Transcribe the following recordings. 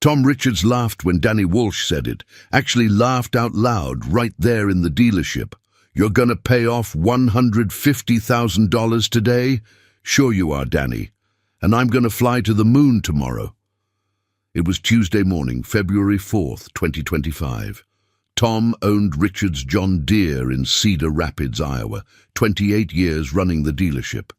Tom Richards laughed when Danny Walsh said it, actually laughed out loud right there in the dealership. "You're gonna pay off $150,000 today?" "Sure you are, Danny. And I'm gonna fly to the moon tomorrow." It was Tuesday morning, February 4th, 2025. Tom owned Richards John Deere in Cedar Rapids, Iowa, 28 years running the dealership.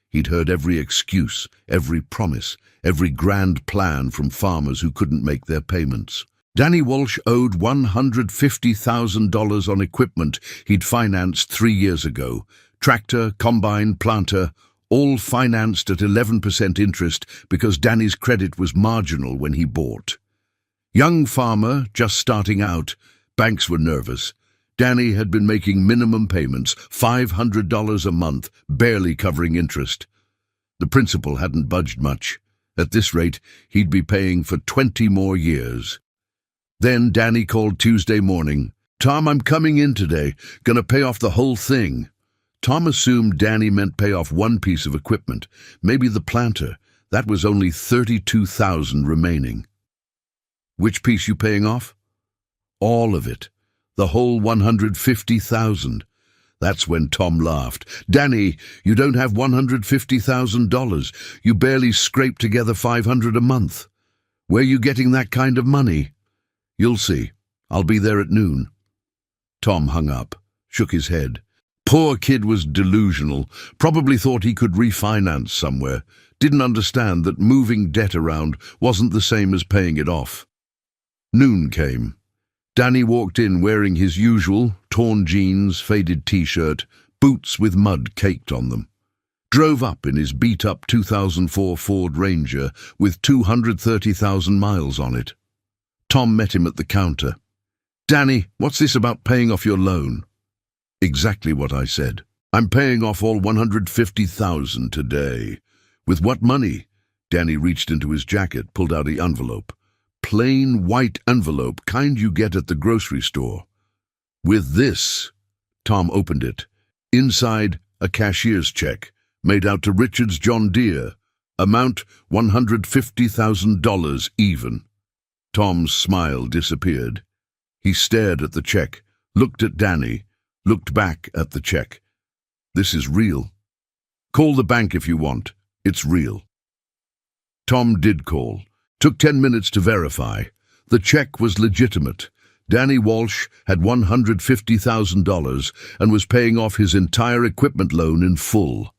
He'd heard every excuse, every promise, every grand plan from farmers who couldn't make their payments. Danny Walsh owed $150,000 on equipment he'd financed 3 years ago. Tractor, combine, planter, all financed at 11% interest because Danny's credit was marginal when he bought. Young farmer, just starting out, banks were nervous. Danny had been making minimum payments, $500 a month, barely covering interest. The principal hadn't budged much. At this rate, he'd be paying for 20 more years. Then Danny called Tuesday morning. "Tom, I'm coming in today. Gonna pay off the whole thing." Tom assumed Danny meant pay off one piece of equipment, maybe the planter. That was only $32,000 remaining. "Which piece you paying off?" "All of it. The whole $150,000. That's when Tom laughed. "Danny, you don't have $150,000. You barely scrape together $500 a month. Where you getting that kind of money?" "You'll see. I'll be there at noon." Tom hung up, shook his head. Poor kid was delusional, probably thought he could refinance somewhere, didn't understand that moving debt around wasn't the same as paying it off. Noon came. Danny walked in wearing his usual torn jeans, faded t-shirt, boots with mud caked on them. Drove up in his beat-up 2004 Ford Ranger with 230,000 miles on it. Tom met him at the counter. "Danny, what's this about paying off your loan?" "Exactly what I said. I'm paying off all $150,000 today." "With what money?" Danny reached into his jacket, pulled out an envelope. Plain white envelope, kind you get at the grocery store. "With this." Tom opened it. Inside, a cashier's check, made out to Richards John Deere. Amount $150,000 even. Tom's smile disappeared. He stared at the check, looked at Danny, looked back at the check. "This is real. Call the bank if you want. It's real." Tom did call. Took 10 minutes to verify. The check was legitimate. Danny Walsh had $150,000 and was paying off his entire equipment loan in full.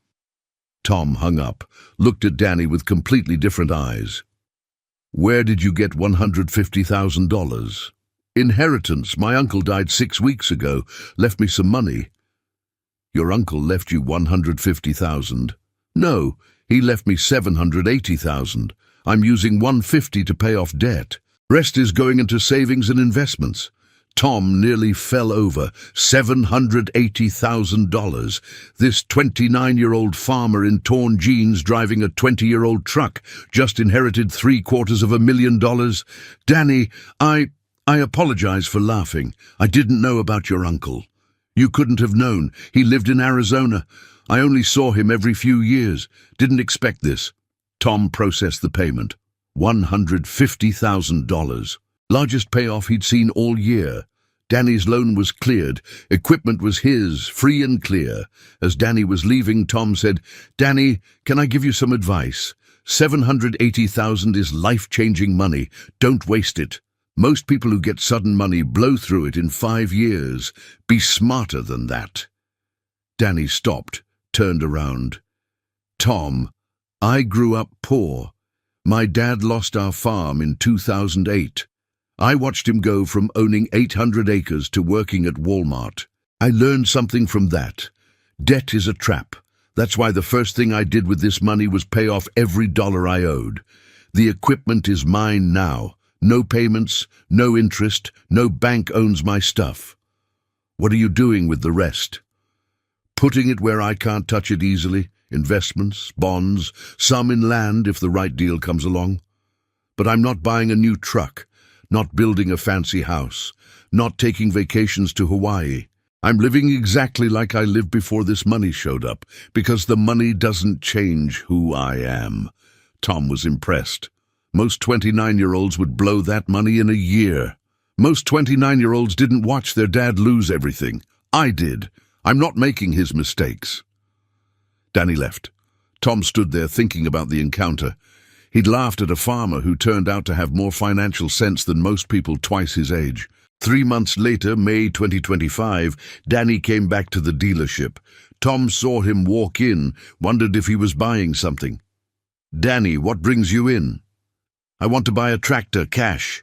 Tom hung up, looked at Danny with completely different eyes. "Where did you get $150,000? "Inheritance. My uncle died 6 weeks ago. Left me some money." "Your uncle left you $150,000? "No, he left me $780,000. I'm using $150 to pay off debt. Rest is going into savings and investments." Tom nearly fell over. $780,000. This 29-year-old farmer in torn jeans driving a 20-year-old truck just inherited $750,000. "Danny, I apologize for laughing. I didn't know about your uncle. You couldn't have known. He lived in Arizona. I only saw him every few years. Didn't expect this." Tom processed the payment. $150,000. Largest payoff he'd seen all year. Danny's loan was cleared. Equipment was his, free and clear. As Danny was leaving, Tom said, "Danny, can I give you some advice? $780,000 is life-changing money. Don't waste it. Most people who get sudden money blow through it in 5 years. Be smarter than that." Danny stopped, turned around. "Tom, I grew up poor. My dad lost our farm in 2008. I watched him go from owning 800 acres to working at Walmart. I learned something from that. Debt is a trap. That's why the first thing I did with this money was pay off every dollar I owed. The equipment is mine now. No payments, no interest, no bank owns my stuff." "What are you doing with the rest?" "Putting it where I can't touch it easily. Investments, bonds, some in land if the right deal comes along. But I'm not buying a new truck, not building a fancy house, not taking vacations to Hawaii. I'm living exactly like I lived before this money showed up, because the money doesn't change who I am." Tom was impressed. Most 29-year-olds would blow that money in a year. Most 29-year-olds didn't watch their dad lose everything. I did. I'm not making his mistakes. Danny left. Tom stood there thinking about the encounter. He'd laughed at a farmer who turned out to have more financial sense than most people twice his age. 3 months later, May 2025, Danny came back to the dealership. Tom saw him walk in, wondered if he was buying something. "Danny, what brings you in?" "I want to buy a tractor, cash."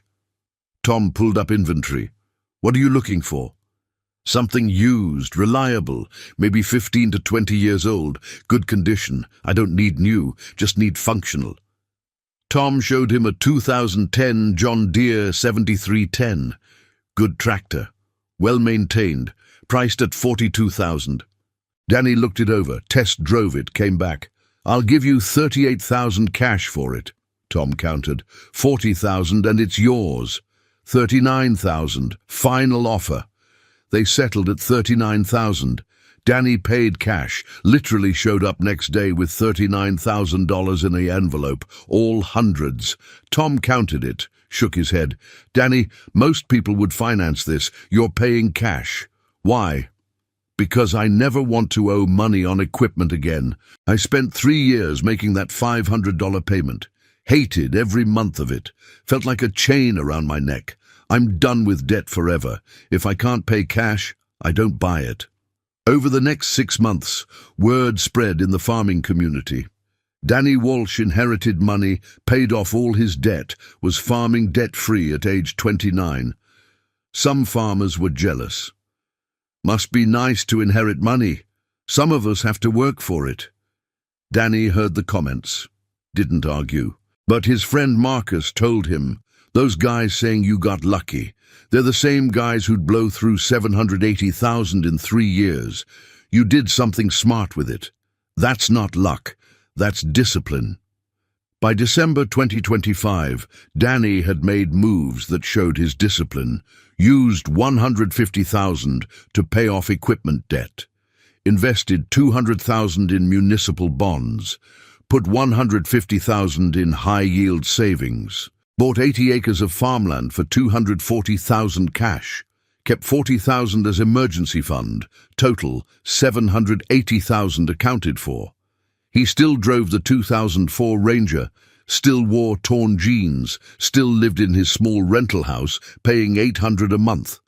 Tom pulled up inventory. "What are you looking for?" "Something used, reliable, maybe 15 to 20 years old, good condition. I don't need new, just need functional." Tom showed him a 2010 John Deere 7310. Good tractor, well-maintained, priced at $42,000. Danny looked it over, test drove it, came back. "I'll give you $38,000 cash for it." Tom countered. "$40,000 and it's yours." $39,000, final offer. They settled at $39,000. Danny paid cash, literally showed up next day with $39,000 in the envelope, all hundreds. Tom counted it, shook his head. "Danny, most people would finance this. You're paying cash." "Why?" "Because I never want to owe money on equipment again. I spent 3 years making that $500 payment. Hated every month of it. Felt like a chain around my neck. I'm done with debt forever. If I can't pay cash, I don't buy it." Over the next 6 months, word spread in the farming community. Danny Walsh inherited money, paid off all his debt, was farming debt-free at age 29. Some farmers were jealous. "Must be nice to inherit money. Some of us have to work for it." Danny heard the comments, didn't argue. But his friend Marcus told him, "Those guys saying you got lucky, they're the same guys who'd blow through $780,000 in 3 years. You did something smart with it. That's not luck, that's discipline." By December 2025, Danny had made moves that showed his discipline, used $150,000 to pay off equipment debt, invested $200,000 in municipal bonds, put $150,000 in high-yield savings, bought 80 acres of farmland for $240,000 cash, kept $40,000 as emergency fund, total $780,000 accounted for. He still drove the 2004 Ranger, still wore torn jeans, still lived in his small rental house, paying $800 a month.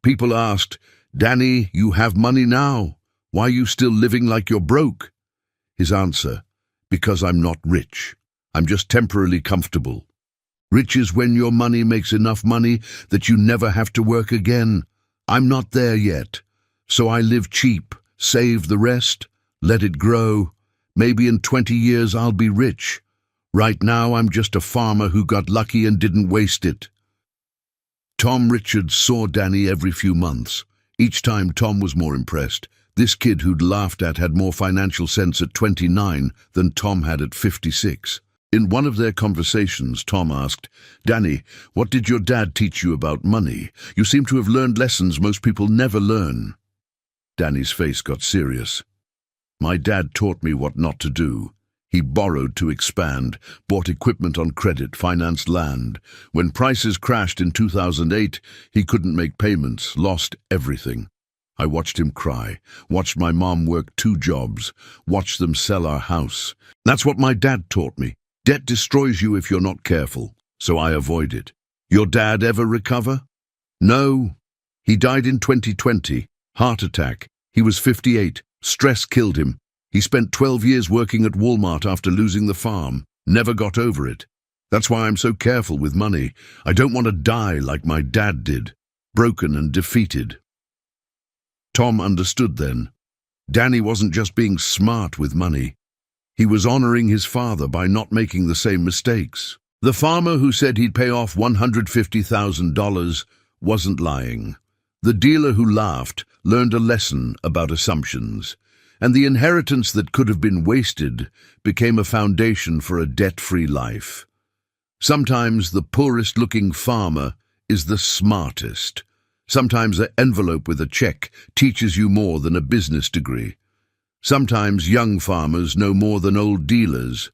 People asked, "Danny, you have money now. Why are you still living like you're broke?" His answer, "Because I'm not rich. I'm just temporarily comfortable. Rich is when your money makes enough money that you never have to work again. I'm not there yet. So I live cheap, save the rest, let it grow. Maybe in 20 years I'll be rich. Right now I'm just a farmer who got lucky and didn't waste it." Tom Richards saw Danny every few months. Each time Tom was more impressed. This kid who'd laughed at had more financial sense at 29 than Tom had at 56. In one of their conversations, Tom asked, "Danny, what did your dad teach you about money? You seem to have learned lessons most people never learn." Danny's face got serious. "My dad taught me what not to do. He borrowed to expand, bought equipment on credit, financed land. When prices crashed in 2008, he couldn't make payments, lost everything. I watched him cry, watched my mom work 2 jobs, watched them sell our house. That's what my dad taught me. Debt destroys you if you're not careful, so I avoid it." "Your dad ever recover?" "No. He died in 2020, heart attack. He was 58. Stress killed him. He spent 12 years working at Walmart after losing the farm. Never got over it. That's why I'm so careful with money. I don't want to die like my dad did, broken and defeated." Tom understood then. Danny wasn't just being smart with money. He was honoring his father by not making the same mistakes. The farmer who said he'd pay off $150,000 wasn't lying. The dealer who laughed learned a lesson about assumptions, and the inheritance that could have been wasted became a foundation for a debt-free life. Sometimes the poorest-looking farmer is the smartest. Sometimes an envelope with a check teaches you more than a business degree. Sometimes young farmers know more than old dealers.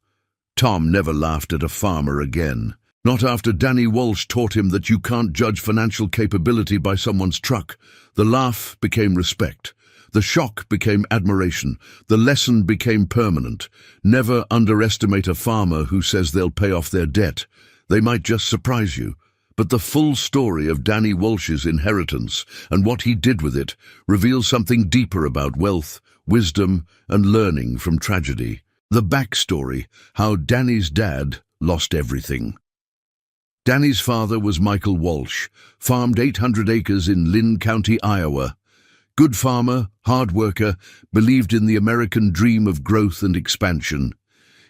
Tom never laughed at a farmer again. Not after Danny Walsh taught him that you can't judge financial capability by someone's truck. The laugh became respect. The shock became admiration. The lesson became permanent. Never underestimate a farmer who says they'll pay off their debt. They might just surprise you. But the full story of Danny Walsh's inheritance and what he did with it reveals something deeper about wealth, wisdom, and learning from tragedy. The backstory, how Danny's dad lost everything. Danny's father was Michael Walsh, farmed 800 acres in Lynn County, Iowa. Good farmer, hard worker, believed in the American dream of growth and expansion.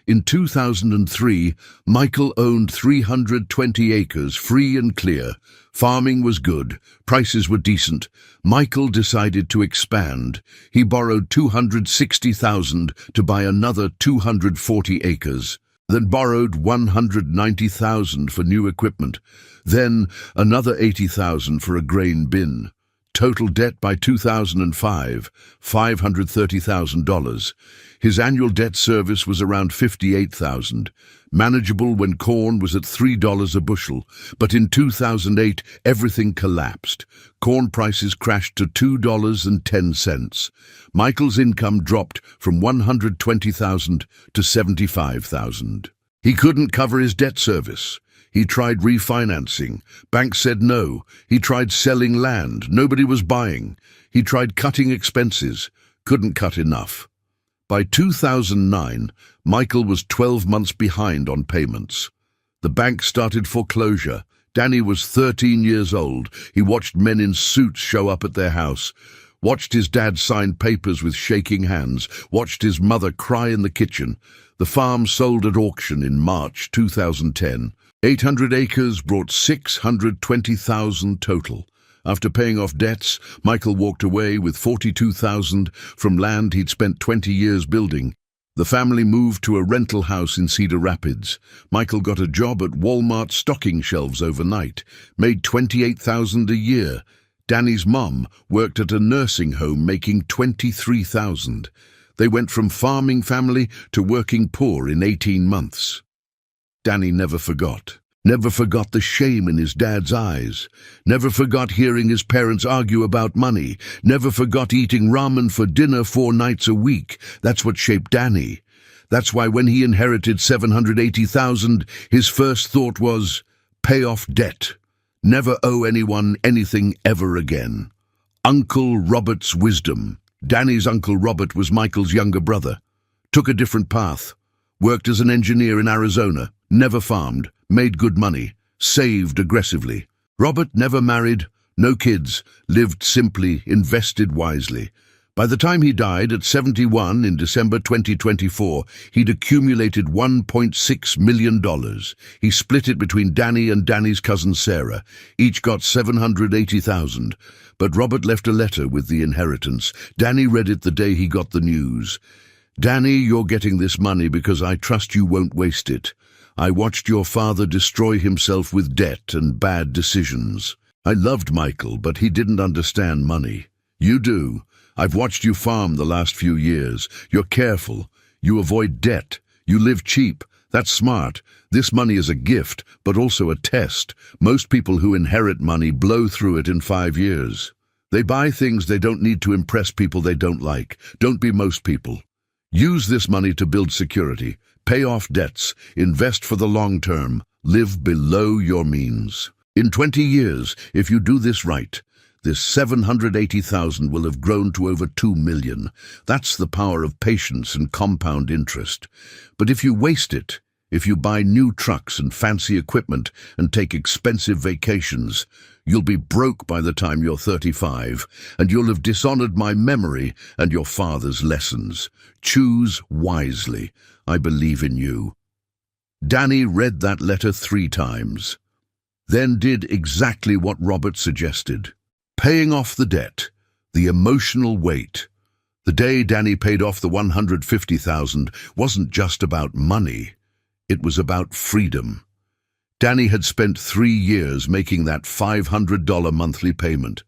In 2003, Michael owned 320 acres, free and clear. Farming was good, prices were decent. Michael decided to expand. He borrowed $260,000 to buy another 240 acres, then borrowed $190,000 for new equipment, then another $80,000 for a grain bin. Total debt by 2005, $530,000. His annual debt service was around $58,000, manageable when corn was at $3 a bushel. But in 2008, everything collapsed. Corn prices crashed to $2.10. Michael's income dropped from $120,000 to $75,000. He couldn't cover his debt service. He tried refinancing. Banks said no. He tried selling land. Nobody was buying. He tried cutting expenses. Couldn't cut enough. By 2009, Michael was 12 months behind on payments. The bank started foreclosure. Danny was 13 years old. He watched men in suits show up at their house, watched his dad sign papers with shaking hands, watched his mother cry in the kitchen. The farm sold at auction in March 2010. 800 acres brought $620,000 total. After paying off debts, Michael walked away with $42,000 from land he'd spent 20 years building. The family moved to a rental house in Cedar Rapids. Michael got a job at Walmart stocking shelves overnight, made $28,000 a year. Danny's mom worked at a nursing home making $23,000. They went from farming family to working poor in 18 months. Danny never forgot the shame in his dad's eyes, never forgot hearing his parents argue about money, never forgot eating ramen for dinner 4 nights a week. That's what shaped Danny. That's why when he inherited $780,000, his first thought was, pay off debt. Never owe anyone anything ever again. Uncle Robert's wisdom. Danny's Uncle Robert was Michael's younger brother. Took a different path. Worked as an engineer in Arizona. Never farmed, made good money, saved aggressively. Robert never married, no kids, lived simply, invested wisely. By the time he died at 71 in December 2024, he'd accumulated $1.6 million. He split it between Danny and Danny's cousin Sarah. Each got $780,000. But Robert left a letter with the inheritance. Danny read it the day he got the news. Danny, you're getting this money because I trust you won't waste it. I watched your father destroy himself with debt and bad decisions. I loved Michael, but he didn't understand money. You do. I've watched you farm the last few years. You're careful. You avoid debt. You live cheap. That's smart. This money is a gift, but also a test. Most people who inherit money blow through it in 5 years. They buy things they don't need to impress people they don't like. Don't be most people. Use this money to build security. Pay off debts, invest for the long term, live below your means. In 20 years, if you do this right, this $780,000 will have grown to over $2 million. That's the power of patience and compound interest. But if you waste it, if you buy new trucks and fancy equipment and take expensive vacations, you'll be broke by the time you're 35, and you'll have dishonored my memory and your father's lessons. Choose wisely. I believe in you. Danny read that letter 3 times, then did exactly what Robert suggested. Paying off the debt, the emotional weight. The day Danny paid off the $150,000 wasn't just about money. It was about freedom. Danny had spent 3 years making that $500 monthly payment.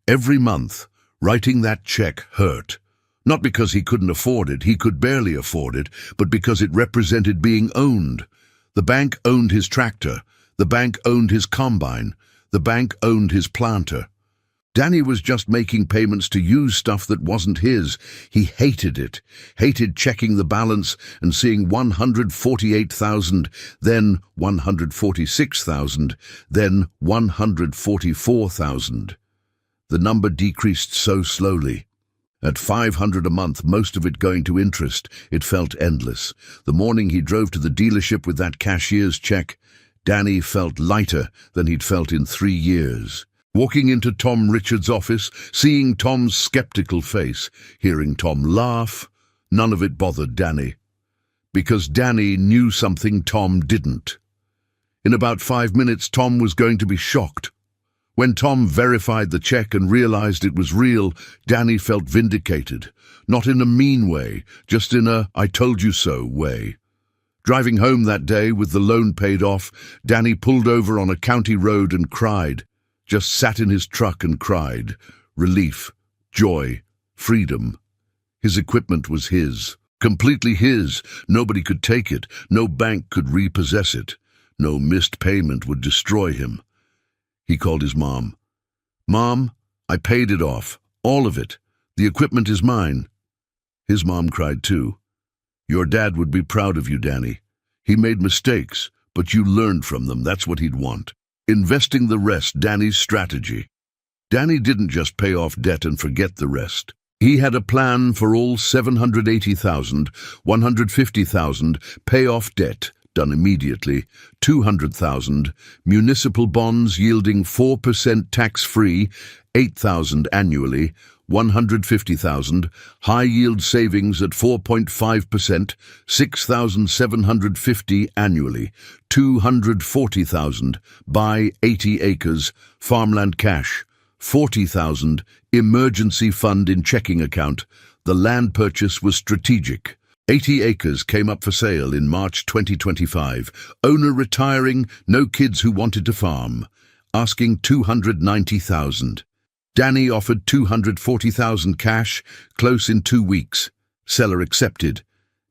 Every month, writing that check hurt. Not because he couldn't afford it, he could barely afford it, but because it represented being owned. The bank owned his tractor. The bank owned his combine. The bank owned his planter. Danny was just making payments to use stuff that wasn't his. He hated it, hated checking the balance and seeing 148,000, then 146,000, then 144,000. The number decreased so slowly. At $500 a month, most of it going to interest, it felt endless. The morning he drove to the dealership with that cashier's check, Danny felt lighter than he'd felt in 3 years. Walking into Tom Richards' office, seeing Tom's skeptical face, hearing Tom laugh, none of it bothered Danny. Because Danny knew something Tom didn't. In about 5 minutes, Tom was going to be shocked. When Tom verified the check and realized it was real, Danny felt vindicated. Not in a mean way, just in a "I told you so" way. Driving home that day with the loan paid off, Danny pulled over on a county road and cried. Just sat in his truck and cried. Relief, joy, freedom. His equipment was his. Completely his. Nobody could take it. No bank could repossess it. No missed payment would destroy him. He called his mom. "Mom, I paid it off. All of it. The equipment is mine." His mom cried too. "Your dad would be proud of you, Danny. He made mistakes, but you learned from them. That's what he'd want." Investing the rest, Danny's strategy. Danny didn't just pay off debt and forget the rest. He had a plan for all 780,000, 150,000, pay off debt, done immediately, 200,000, municipal bonds yielding 4% tax-free, 8,000 annually, 150,000, high-yield savings at 4.5%, 6,750 annually, 240,000, buy 80 acres, farmland cash, 40,000, emergency fund in checking account. The land purchase was strategic. 80 acres came up for sale in March 2025. Owner retiring, no kids who wanted to farm. Asking 290,000. Danny offered 240,000 cash, close in 2 weeks. Seller accepted.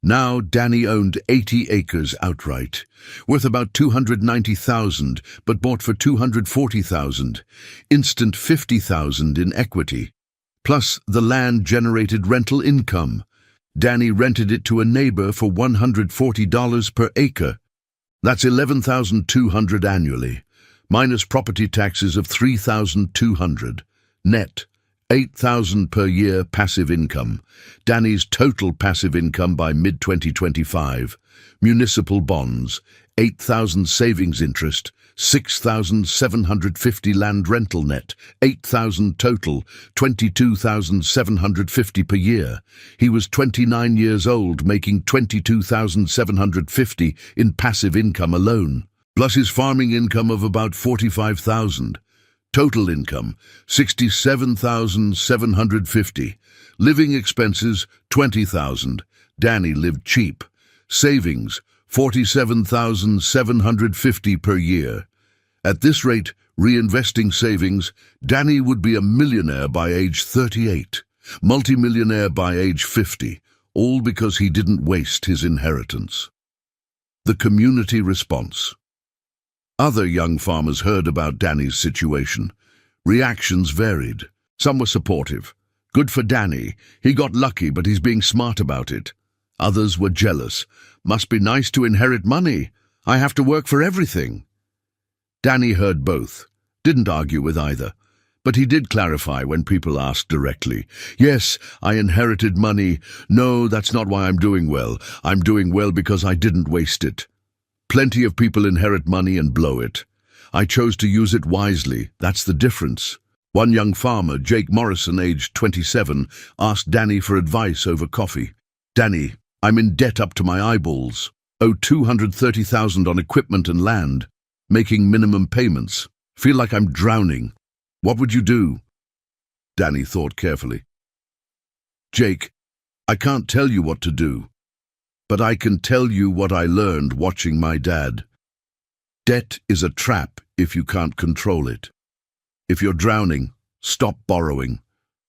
Now Danny owned 80 acres outright, worth about 290,000, but bought for 240,000. Instant 50,000 in equity. Plus, the land generated rental income. Danny rented it to a neighbor for $140 per acre. That's $11,200 annually, minus property taxes of $3,200. Net, $8,000 per year passive income. Danny's total passive income by mid-2025. Municipal bonds, $8,000 savings interest, $6,750 land rental net, $8,000 total, $22,750 per year. He was 29 years old, making $22,750 in passive income alone, plus his farming income of about $45,000. Total income, $67,750. Living expenses, $20,000. Danny lived cheap. Savings, $47,750 per year. At this rate, reinvesting savings, Danny would be a millionaire by age 38, multimillionaire by age 50, all because he didn't waste his inheritance. The community response. Other young farmers heard about Danny's situation. Reactions varied. Some were supportive. Good for Danny. He got lucky, but he's being smart about it. Others were jealous. Must be nice to inherit money. I have to work for everything. Danny heard both. Didn't argue with either. But he did clarify when people asked directly. Yes, I inherited money. No, that's not why I'm doing well. I'm doing well because I didn't waste it. Plenty of people inherit money and blow it. I chose to use it wisely. That's the difference. One young farmer, Jake Morrison, aged 27, asked Danny for advice over coffee. Danny, I'm in debt up to my eyeballs. Owe $230,000 on equipment and land. Making minimum payments. Feel like I'm drowning. What would you do? Danny thought carefully. Jake, I can't tell you what to do. But I can tell you what I learned watching my dad. Debt is a trap if you can't control it. If you're drowning, stop borrowing.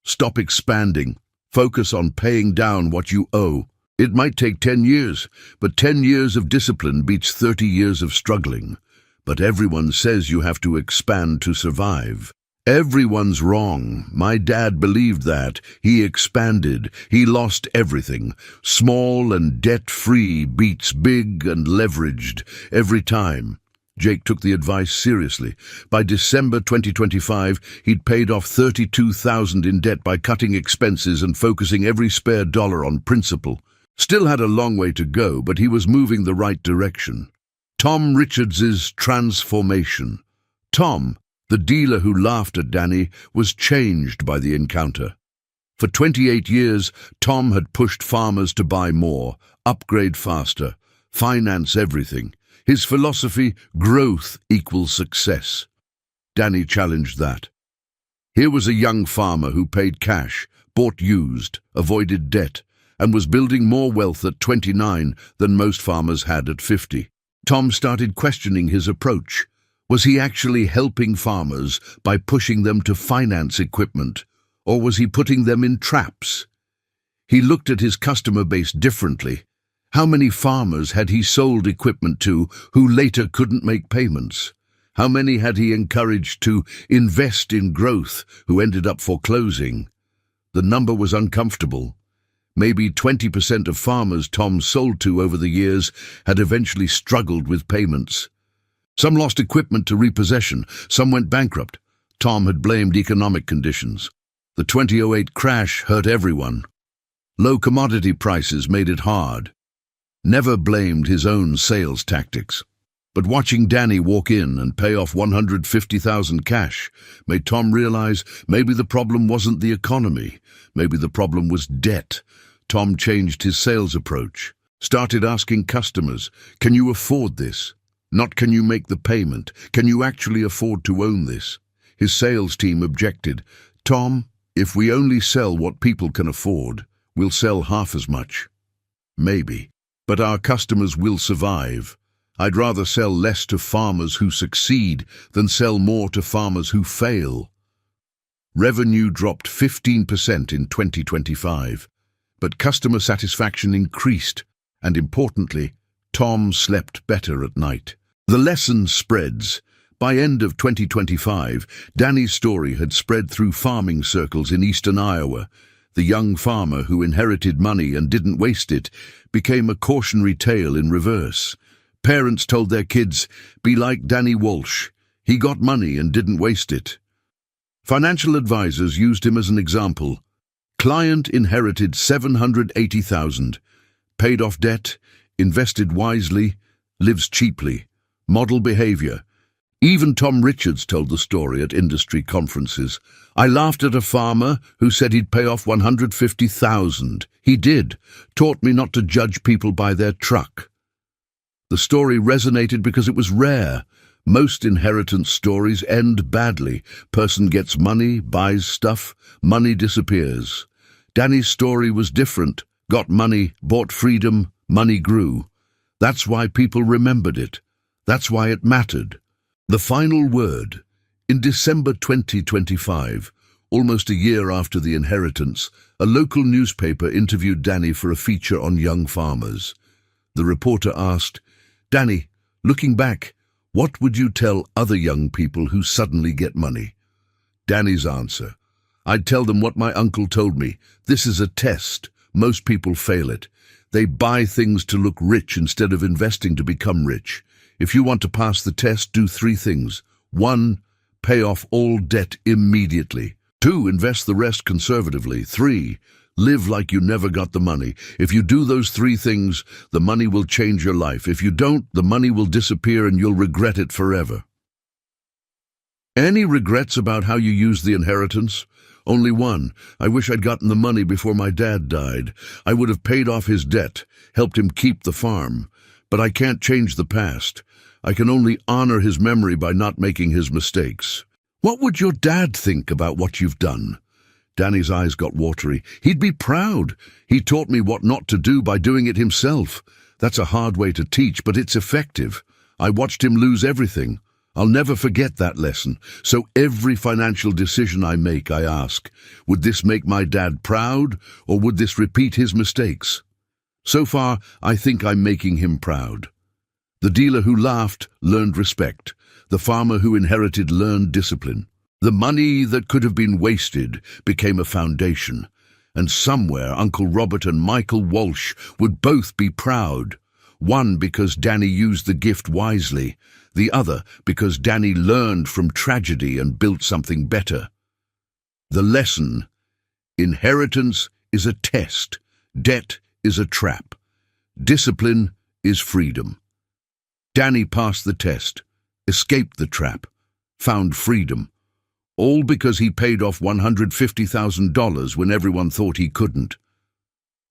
Stop expanding. Focus on paying down what you owe. It might take 10 years, but 10 years of discipline beats 30 years of struggling. But everyone says you have to expand to survive. Everyone's wrong. My dad believed that. He expanded. He lost everything. Small and debt-free beats big and leveraged every time. Jake took the advice seriously. By December 2025, he'd paid off $32,000 in debt by cutting expenses and focusing every spare dollar on principal. Still had a long way to go, but he was moving the right direction. Tom Richards's transformation. Tom, the dealer who laughed at Danny, was changed by the encounter. For 28 years, Tom had pushed farmers to buy more, upgrade faster, finance everything. His philosophy, growth equals success. Danny challenged that. Here was a young farmer who paid cash, bought used, avoided debt, and was building more wealth at 29 than most farmers had at 50. Tom started questioning his approach. Was he actually helping farmers by pushing them to finance equipment, or was he putting them in traps? He looked at his customer base differently. How many farmers had he sold equipment to who later couldn't make payments? How many had he encouraged to invest in growth who ended up foreclosing? The number was uncomfortable. Maybe 20% of farmers Tom sold to over the years had eventually struggled with payments. Some lost equipment to repossession, some went bankrupt. Tom had blamed economic conditions. The 2008 crash hurt everyone. Low commodity prices made it hard. Never blamed his own sales tactics. But watching Danny walk in and pay off $150,000 cash made Tom realize maybe the problem wasn't the economy, maybe the problem was debt. Tom changed his sales approach, started asking customers, "Can you afford this?" Not "Can you make the payment? Can you actually afford to own this?" His sales team objected. "Tom, if we only sell what people can afford, we'll sell half as much." Maybe. But our customers will survive. I'd rather sell less to farmers who succeed than sell more to farmers who fail. Revenue dropped 15% in 2025, but customer satisfaction increased, and importantly, Tom slept better at night. The lesson spreads. By end of 2025, Danny's story had spread through farming circles in eastern Iowa. The young farmer who inherited money and didn't waste it became a cautionary tale in reverse. Parents told their kids, "Be like Danny Walsh. He got money and didn't waste it." Financial advisors used him as an example. Client inherited $780,000, paid off debt, invested wisely, lives cheaply. Model behavior. Even Tom Richards told the story at industry conferences. "I laughed at a farmer who said he'd pay off $150,000. He did. Taught me not to judge people by their truck." The story resonated because it was rare. Most inheritance stories end badly. Person gets money, buys stuff, money disappears. Danny's story was different. Got money, bought freedom, money grew. That's why people remembered it. That's why it mattered. The final word. In December 2025, almost a year after the inheritance, a local newspaper interviewed Danny for a feature on young farmers. The reporter asked, "Danny, looking back, what would you tell other young people who suddenly get money?" Danny's answer, "I'd tell them what my uncle told me. This is a test. Most people fail it. They buy things to look rich instead of investing to become rich. If you want to pass the test, do 3 things. 1, pay off all debt immediately. 2, invest the rest conservatively. 3, live like you never got the money. If you do those 3 things, the money will change your life. If you don't, the money will disappear and you'll regret it forever." Any regrets about how you used the inheritance? Only one. I wish I'd gotten the money before my dad died. I would have paid off his debt, helped him keep the farm. But I can't change the past. I can only honor his memory by not making his mistakes. What would your dad think about what you've done? Danny's eyes got watery. He'd be proud. He taught me what not to do by doing it himself. That's a hard way to teach, but it's effective. I watched him lose everything. I'll never forget that lesson. So every financial decision I make, I ask, would this make my dad proud, or would this repeat his mistakes? So far, I think I'm making him proud. The dealer who laughed learned respect. The farmer who inherited learned discipline. The money that could have been wasted became a foundation. And somewhere Uncle Robert and Michael Walsh would both be proud. One because Danny used the gift wisely, the other because Danny learned from tragedy and built something better. The lesson: inheritance is a test, debt is a trap, discipline is freedom. Danny passed the test, escaped the trap, found freedom, all because he paid off $150,000 when everyone thought he couldn't.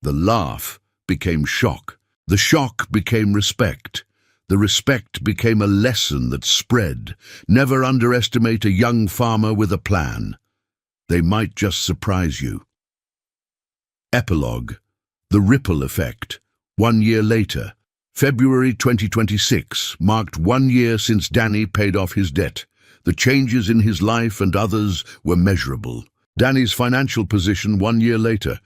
The laugh became shock. The shock became respect. The respect became a lesson that spread. Never underestimate a young farmer with a plan. They might just surprise you. Epilogue: The Ripple Effect. 1 year later, February 2026, marked 1 year since Danny paid off his debt. The changes in his life and others were measurable. Danny's financial position 1 year later: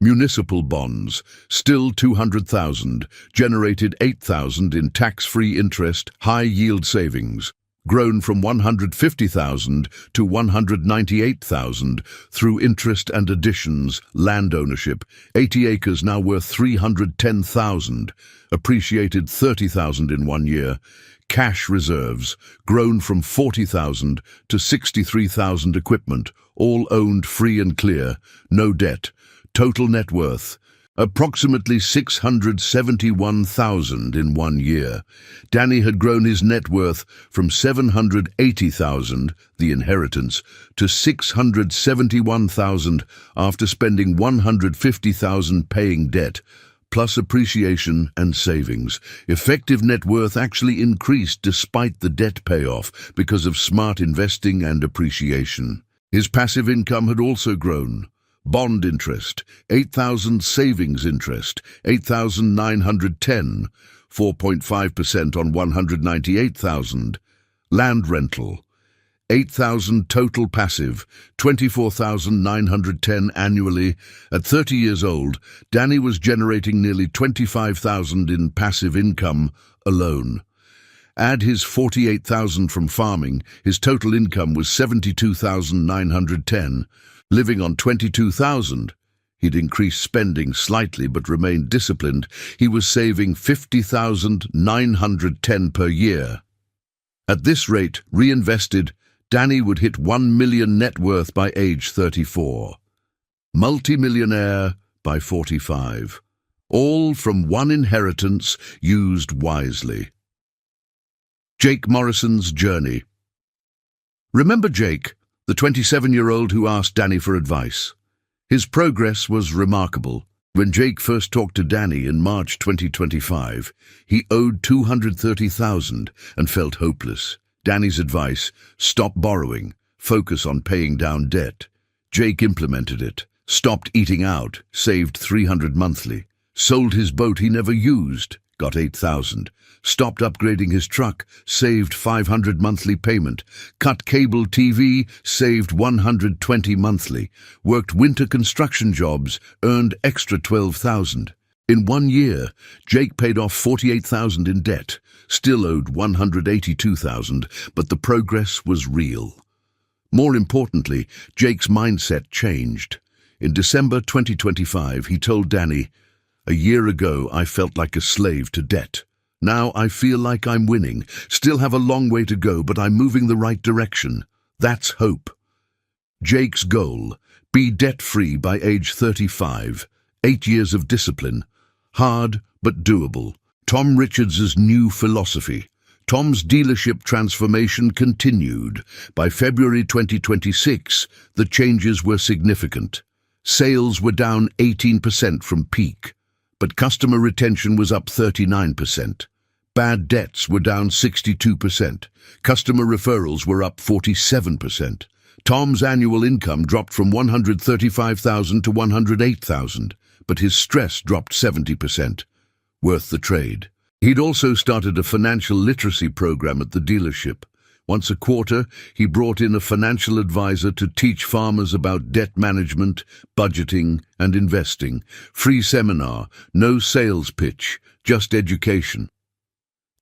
municipal bonds, still $200,000, generated $8,000 in tax-free interest, high-yield savings, grown from $150,000 to $198,000 through interest and additions, land ownership, 80 acres now worth $310,000, appreciated $30,000 in 1 year, cash reserves, grown from $40,000 to $63,000, equipment, all owned free and clear, no debt. Total net worth, approximately $671,000 in 1 year. Danny had grown his net worth from $780,000, the inheritance, to $671,000 after spending $150,000 paying debt, plus appreciation and savings. Effective net worth actually increased despite the debt payoff because of smart investing and appreciation. His passive income had also grown. Bond interest, $8,000, savings interest, $8,910, 4.5% on $198,000, land rental, $8,000 total passive, $24,910 annually. At 30 years old, Danny was generating nearly $25,000 in passive income alone. Add his $48,000 from farming, his total income was $72,910. Living on $22,000, he'd increased spending slightly but remained disciplined. He was saving $50,910 per year. At this rate, reinvested, Danny would hit 1 million net worth by age 34. Multimillionaire by 45. All from one inheritance used wisely. Jake Morrison's journey. Remember Jake, the 27-year-old who asked Danny for advice? His progress was remarkable. When Jake first talked to Danny in March 2025, he owed $230,000 and felt hopeless. Danny's advice: stop borrowing, focus on paying down debt. Jake implemented it, stopped eating out, saved $300 monthly, sold his boat he never used, got $8,000, stopped upgrading his truck, saved $500 monthly payment, cut cable TV, saved $120 monthly, worked winter construction jobs, earned extra $12,000. In 1 year, Jake paid off $48,000 in debt, still owed $182,000, but the progress was real. More importantly, Jake's mindset changed. In December 2025, he told Danny, "A year ago, I felt like a slave to debt. Now I feel like I'm winning. Still have a long way to go, but I'm moving the right direction. That's hope." Jake's goal: be debt-free by age 35. 8 years of discipline. Hard, but doable. Tom Richards's new philosophy. Tom's dealership transformation continued. By February 2026, the changes were significant. Sales were down 18% from peak, but customer retention was up 39%. Bad debts were down 62%. Customer referrals were up 47%. Tom's annual income dropped from $135,000 to $108,000, but his stress dropped 70%. Worth the trade. He'd also started a financial literacy program at the dealership. Once a quarter, he brought in a financial advisor to teach farmers about debt management, budgeting, and investing. Free seminar, no sales pitch, just education.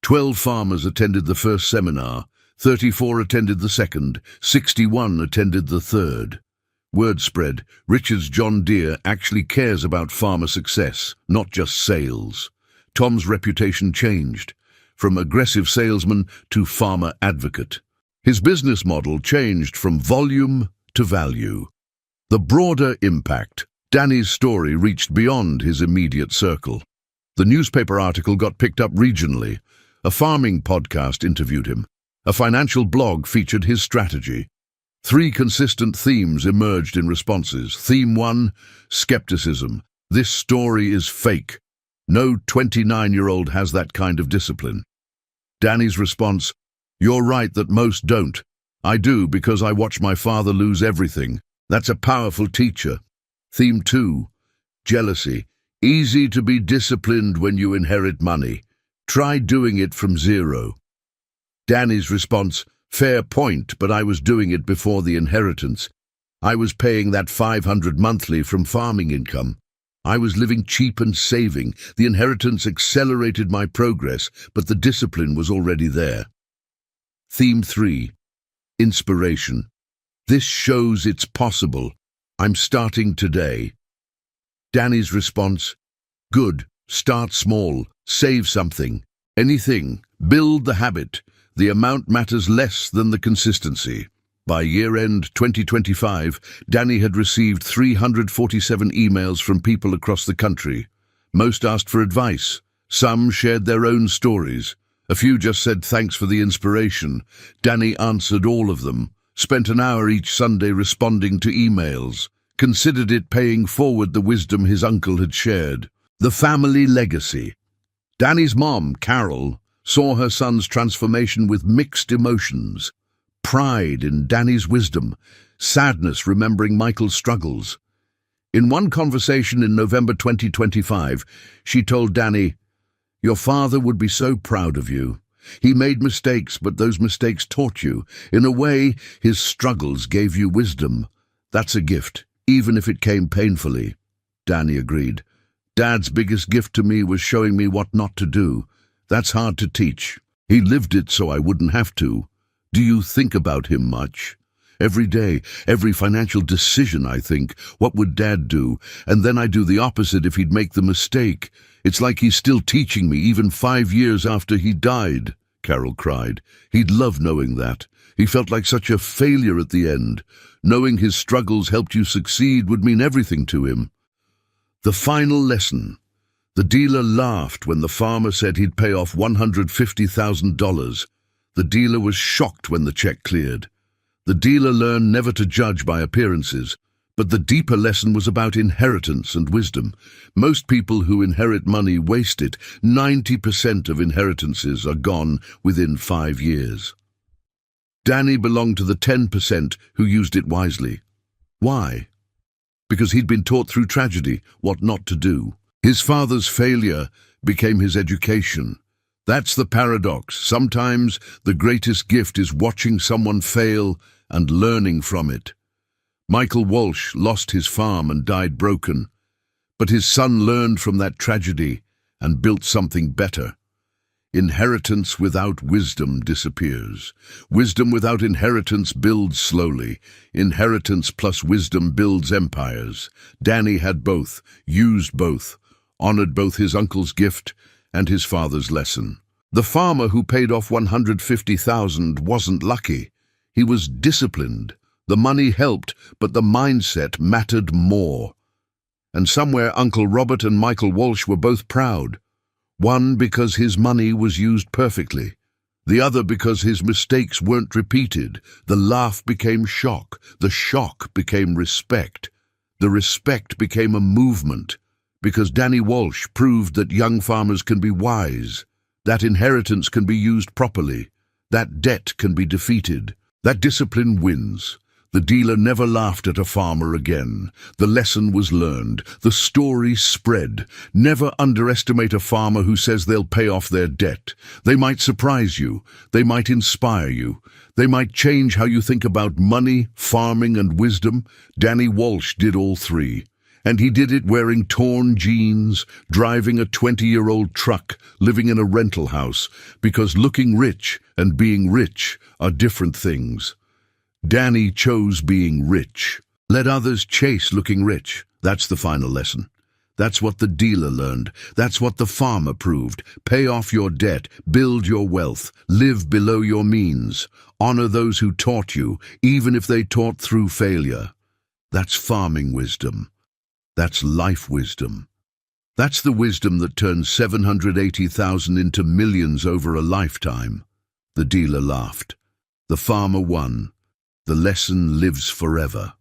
12 farmers attended the first seminar, 34 attended the second, 61 attended the third. Word spread, Richard's John Deere actually cares about farmer success, not just sales. Tom's reputation changed, from aggressive salesman to farmer advocate. His business model changed from volume to value. The broader impact. Danny's story reached beyond his immediate circle. The newspaper article got picked up regionally. A farming podcast interviewed him. A financial blog featured his strategy. 3 consistent themes emerged in responses. Theme 1, skepticism. This story is fake. No 29-year-old has that kind of discipline. Danny's response, you're right that most don't. I do because I watch my father lose everything. That's a powerful teacher. Theme 2, jealousy. Easy to be disciplined when you inherit money. Try doing it from zero. Danny's response, fair point, but I was doing it before the inheritance. I was paying that $500 monthly from farming income. I was living cheap and saving. The inheritance accelerated my progress, but the discipline was already there. Theme 3, inspiration. This shows it's possible. I'm starting today. Danny's response, good, start small, save something. Anything, build the habit. The amount matters less than the consistency. By year-end 2025, Danny had received 347 emails from people across the country. Most asked for advice. Some shared their own stories. A few just said thanks for the inspiration. Danny answered all of them, spent an hour each Sunday responding to emails, considered it paying forward the wisdom his uncle had shared. The family legacy. Danny's mom, Carol, saw her son's transformation with mixed emotions. Pride in Danny's wisdom, sadness remembering Michael's struggles. In one conversation in November 2025, she told Danny, your father would be so proud of you. He made mistakes, but those mistakes taught you. In a way, his struggles gave you wisdom. That's a gift, even if it came painfully. Danny agreed. Dad's biggest gift to me was showing me what not to do. That's hard to teach. He lived it so I wouldn't have to. Do you think about him much? Every day, every financial decision I think, what would Dad do? And then I do the opposite if he'd make the mistake. It's like he's still teaching me even 5 years after he died, Carol cried. He'd love knowing that. He felt like such a failure at the end. Knowing his struggles helped you succeed would mean everything to him. The final lesson. The dealer laughed when the farmer said he'd pay off $150,000. The dealer was shocked when the check cleared. The dealer learned never to judge by appearances, but the deeper lesson was about inheritance and wisdom. Most people who inherit money waste it. 90% of inheritances are gone within 5 years. Danny belonged to the 10% who used it wisely. Why? Because he'd been taught through tragedy what not to do. His father's failure became his education. That's the paradox. Sometimes the greatest gift is watching someone fail and learning from it. Michael Walsh lost his farm and died broken, but his son learned from that tragedy and built something better. Inheritance without wisdom disappears. Wisdom without inheritance builds slowly. Inheritance plus wisdom builds empires. Danny had both, used both, honored both his uncle's gift and his father's lesson. The farmer who paid off $150,000 wasn't lucky. He was disciplined. The money helped, but the mindset mattered more. And somewhere Uncle Robert and Michael Walsh were both proud. One because his money was used perfectly. The other because his mistakes weren't repeated. The laugh became shock. The shock became respect. The respect became a movement. Because Danny Walsh proved that young farmers can be wise, that inheritance can be used properly, that debt can be defeated, that discipline wins. The dealer never laughed at a farmer again. The lesson was learned. The story spread. Never underestimate a farmer who says they'll pay off their debt. They might surprise you. They might inspire you. They might change how you think about money, farming, and wisdom. Danny Walsh did all three. And he did it wearing torn jeans, driving a 20-year-old truck, living in a rental house, because looking rich and being rich are different things. Danny chose being rich. Let others chase looking rich. That's the final lesson. That's what the dealer learned. That's what the farmer proved. Pay off your debt, build your wealth, live below your means. Honor those who taught you, even if they taught through failure. That's farming wisdom. That's life wisdom. That's the wisdom that turns 780,000 into millions over a lifetime. The dealer laughed. The farmer won. The lesson lives forever.